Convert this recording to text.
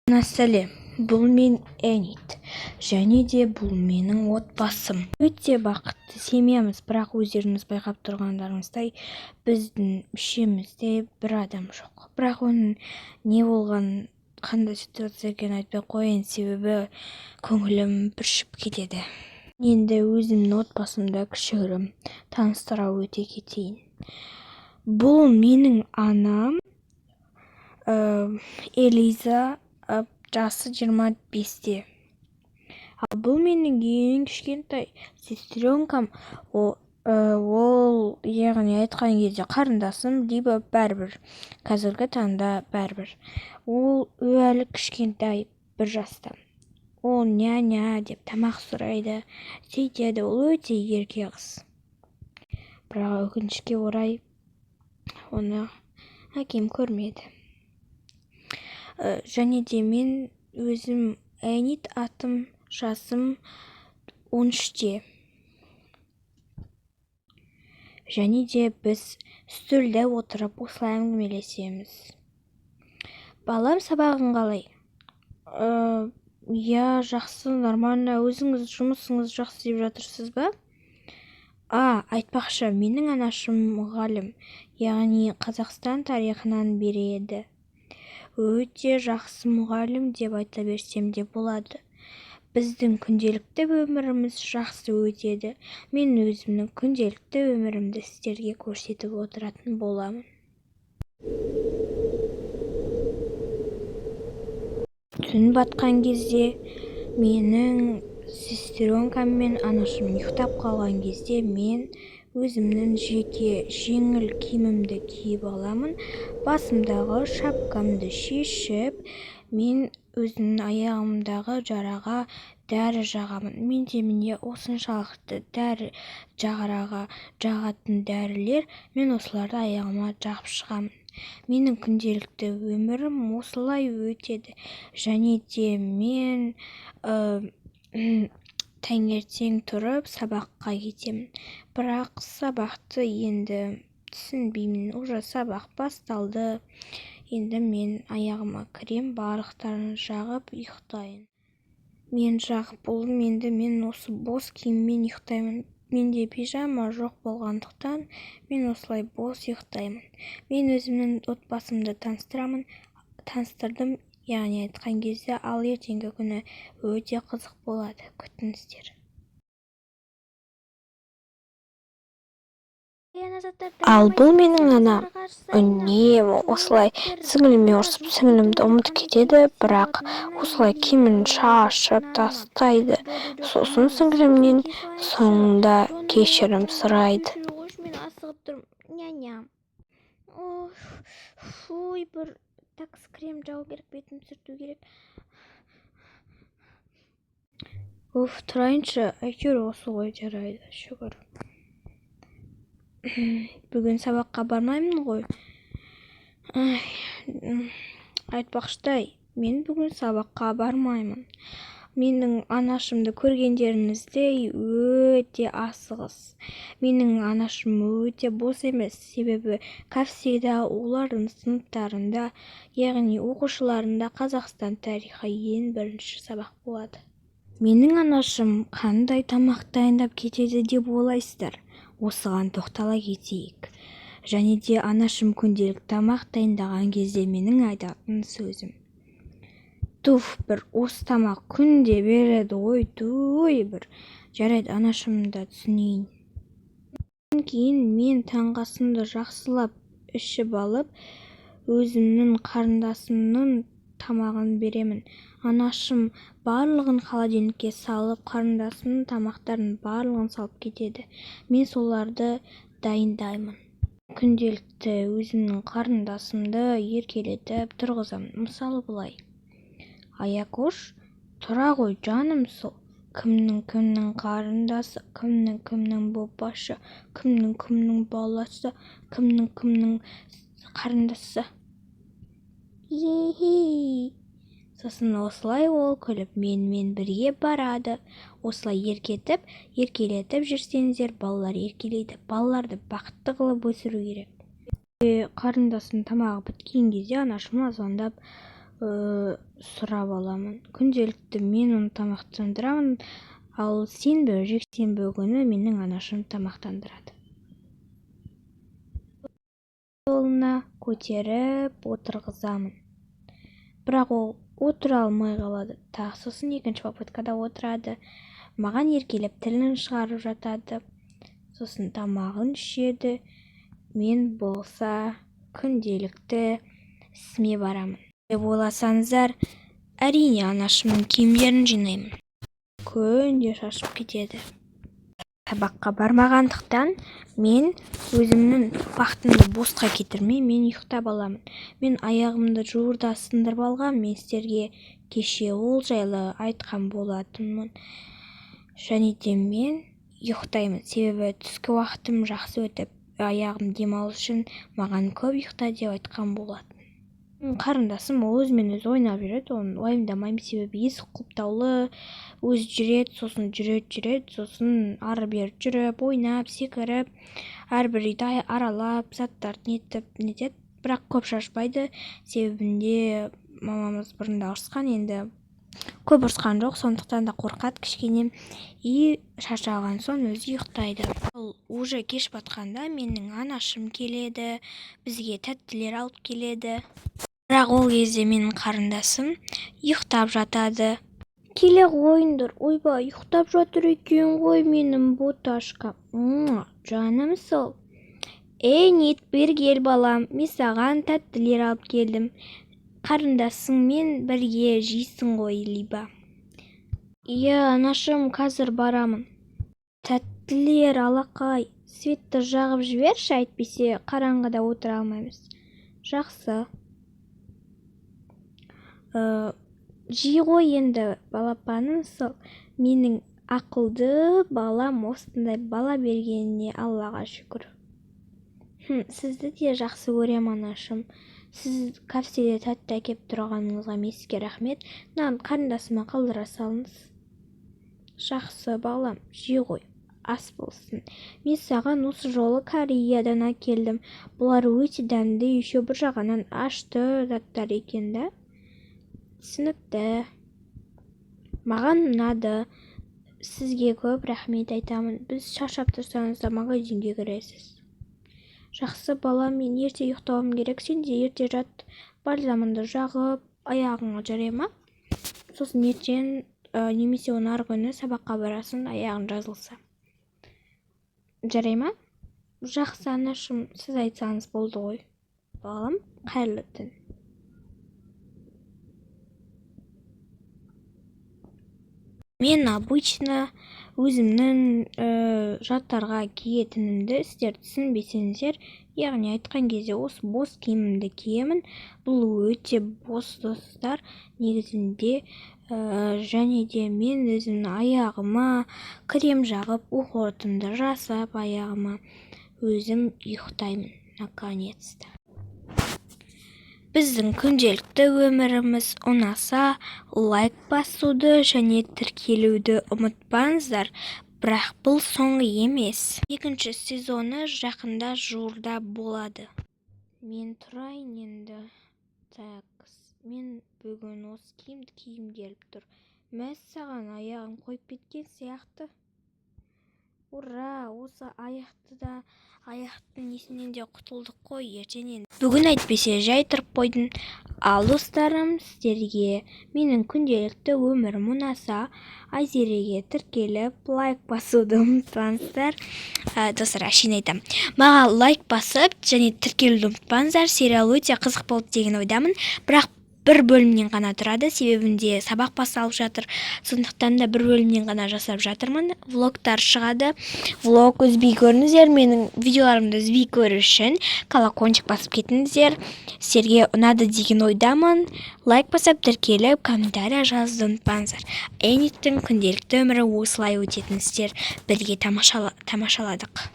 Сәлем, бұл мен Энит, және де бұл менің отбасым. Өте бақытты семьямыз, бірақ өздеріңіз байқап тұрғандарыңыздай, біздің ішімізде бір адам жоқ. Бірақ оның не болған, қандай ситуация екенін айтпай қояйын, себебі көңілім бүршіп кетеді. Енді өзімнің отбасымда кішігірім таныстыра өте кетейін. Бұл менің анам, Элиза, жасы 25-те. Ал бұл менің ең кішкентай сестренкам, ол яғни айтқан кезде қарындасым, либо бәрібір, қазіргі таңда бәрібір. Ол әлі кішкентай, 1 жаста. Ол няня деп тамақ сұрайды, сөйтеді, ол өте ерке қыз. Бірақ өкінішке орай, оны әкем көрмеді. Және де мен өзім Энит, атым, жасым 13-те. Және де біз үстелде отырып осылай әңгімелесеміз. Балам, сабағың қалай? Я, жақсы, нормально. Өзіңіз жұмысыңыз жақсы деп жатырсыз ба? Айтпақшы, менің анашым мұғалім, яғни Қазақстан тарихынан береді. Өте жақсы мұғалім деп айта берсем де болады. Біздің күнделікті өміріміз жақсы өтеді. Мен өзімнің күнделікті өмірімді сіздерге көрсетіп отыратын боламын. Түн батқан кезде менің сестренкам мен анашым ұйықтап қалған кезде мен өзімнің жеке жеңіл киімімді киіп аламын. Басымдағы шапкамды шешіп, мен өзімнің аяғымдағы жараға дәрі жағамын. Менде осыншалықты жараға жағатын дәрілер, мен осыларды аяғыма жағып шығамын. Менің күнделікті өмірім осылай өтеді. Және де мен таңертең тұрып сабаққа кетемін. Бірақ сабақты енді түсінбеймін. Уже сабақ басталды. Енді мен аяғыма крем барлықтарын жағып ұйықтайын. Мен жағып болдым, енді мен осы бос киіммен ұйықтаймын. Менде пижама жоқ болғандықтан, мен осылай бос ұйықтаймын. Мен өзімнің отбасымды таныстырдым, яғни айтқан кезде, ал ертеңгі күні өте қызық болады, күтіңіздер. Ал бұл менің анам. Үнемі осылай сіңіліме ұрсып, сіңілімді ұмытып кетеді, бірақ осылай киімін шашып тастайды. Сосын сіңілімнен соңында кешірім сұрайды. Мен асығып тұрмын, няня. Бір такс крем жағу керек, бетім сүрту керек. Тұрайыншы, әйтеуір осы ғой, жарайды, шүкір. Бүгін сабаққа бармаймын ғой. Айтпақшыдай, мен бүгін сабаққа бармаймын. Менің анашымды көргендеріңіздей өте асығыс. Менің анашым өте бос емес, себебі кәпсейда олардың сыныптарында, яғни оқушыларында Қазақстан тарихы ең бірінші сабақ болады. Менің анашым қандай тамақ дайындап кетеді деп ойлайсыздар? Осыған тоқтала кетейік. Және де анашым күнделік тамақ дайындаған кезде менің айтатын сөзім: бір осы тамақ күнде береді ғой, жарайды, анашымды түсінейін. Кейін мен таңғасымды жақсылап ішіп алып, өзімнің қарындасымның тамағын беремін. Анашым барлығын холодильникке салып, қарындасымның тамақтарын барлығын салып кетеді. Мен соларды дайындаймын. Күнделікті өзімнің қарындасымды еркелетіп тұрғызамын. Мысалы бұлай: Аякош, тұра ғой жаным сол. Кімнің қарындасы, кімнің бопашы, кімнің баласы, кімнің қарындасы. Сосын осылай ол күліп менімен бірге барады. Осылай еркелетіп жүрсеңіздер, балалар еркелейді. Балаларды бақытты қылып өсіру керек. Қарындасым тамағы біткен кезде анашыма звондап, сұрап аламын. Күнделікті мен оны тамақтандырамын, ал сенбі, жексенбі күні менің анашым тамақтандырады. Жолына көтеріп отырғызамын. Бірақ ол отыра алмай қалады. Тағы сосын екінші попыткада отырады. Маған еркелеп тілін шығарып жатады. Сосын тамағын ішеді. Мен болса күнделікті ісіме барамын. Деп ойласаңыздар, әрине анашымның киімдерін жинаймын. Күнде шашып кетеді. Сабаққа бармағандықтан мен өзімнің уақытымды босқа кетірмей, мен ұйықтап аламын. Мен аяғымды жуырда сындырып алғам, мен сіздерге кеше ол жайлы айтқан болатынмын. Және де мен ұйықтаймын, себебі түскі уақытым жақсы өтіп, аяғым демалу үшін маған көп ұйықта деп айтқан болатын. Қарындасым ол өзімен өзі ойнап жүреді, оны уайымдамаймын, себебі есік құлыптаулы, өзі жүреді, сосын ары-бері жүріп, ойнап, секіріп, әрбір үйді аралап, заттарды нетеді, бірақ көп шашпайды, себебінде мамамыз бұрында ұрысқан, енді көп ұрысқан жоқ, сондықтан да қорқады кішкене, и шаршаған соң өзі ұйықтайды. Ол уже кеш батқанда менің анашым келеді, бізге тәттілер алып келеді. Бірақ ол кезде менің қарындасым ұйықтап жатады. Келе қойыңдар, ойбай, ұйықтап жатыр екен ғой менің боташкам. Жаным сол. Нит, бер кел балам, мен саған тәттілер алып келдім. Қарындасыңмен бірге жейсің ғой, либа. Иә, анашым, қазір барамын. Тәттілер, алақай, светті жағып жіберші, әйтпесе қараңғыда отыра алмаймыз. Жақсы. Жей ғой енді, балапаным сол. Менің ақылды балам, осындай бала бергеніне Аллаға шүкір. Сізді де жақсы көрем, анашым. Сіз кәпседе тәтті әкеп тұрғаныңызға меске рахмет. Қарындасыма қалдыра салыңыз. Жақсы балам, жей ғой, ас болсын. Мен саған осы жолы Кореядан әкелдім. Бұлар өте дәмді, еще бір жағынан ашты заттар екен да. Түсінікті. Маған ұнады. Сізге көп рахмет айтамын. Біз шаршап тұрсаңыз да магазинге кіресіз. Жақсы балам, мен ерте ұйықтауым керек, сен де ерте жат. Бальзамыңды жағып, аяғыңа жарай ма? Сосын ертең немесе оны арғы күні сабаққа барасың, аяғың жазылса. Жарай ма? Жақсы анашым, сіз айтсаңыз болды ғой. Балам, қайырлы түн. Мен обычно өзімнің жаттарға киетінімді сіздер түсінбесеңіздер, яғни айтқан кезде осы бос киімімді киемін. Бұл өте бос достар негізінде, және де мен өзімнің аяғыма крем жағып, оқортымды жасап аяғыма өзім ұйықтаймын, наконец-то. Біздің күнделікті өміріміз ұнаса, лайк басуды және тіркелуді ұмытпаңыздар, бірақ бұл соңғы емес. Екінші сезоны жақында жуырда болады. Мен тұрайын енді. Мен бүгін осы киімді киім келіп тұр. Мәссаған, аяғым қойып кеткен сияқты. Ура, осы аяқтың несінен де құтылдық қой ертеңнен. Бүгін әйтпесе жай тұрып қойдым. Ал достарым, сіздерге менің күнделікті өмірім ұнаса, Айзереге тіркеліп, лайк басуды ұмытпаңыздар. Достар, әшейін айтам. Маған лайк басып, және тіркелуді ұмытпаңыздар. Сериал өте қызық болды деген ойдамын. Бірақ бір бөлімнен ғана тұрады, себебінде сабақ басталып жатыр. Сондықтан да бір бөлімнен ғана жасап жатырмын. Влогтар шығады. Влог үзбей көріңіздер. Менің видеоларымды үзбей көру үшін колокольчик басып кетіңіздер. Сіздерге ұнады деген ойдамын. Лайк басып, тіркеліп, комментария жазуды ұмытпаңыздар. Эниттің күнделікті өмірі осылай өтетін сіздер бірге тамашаладық.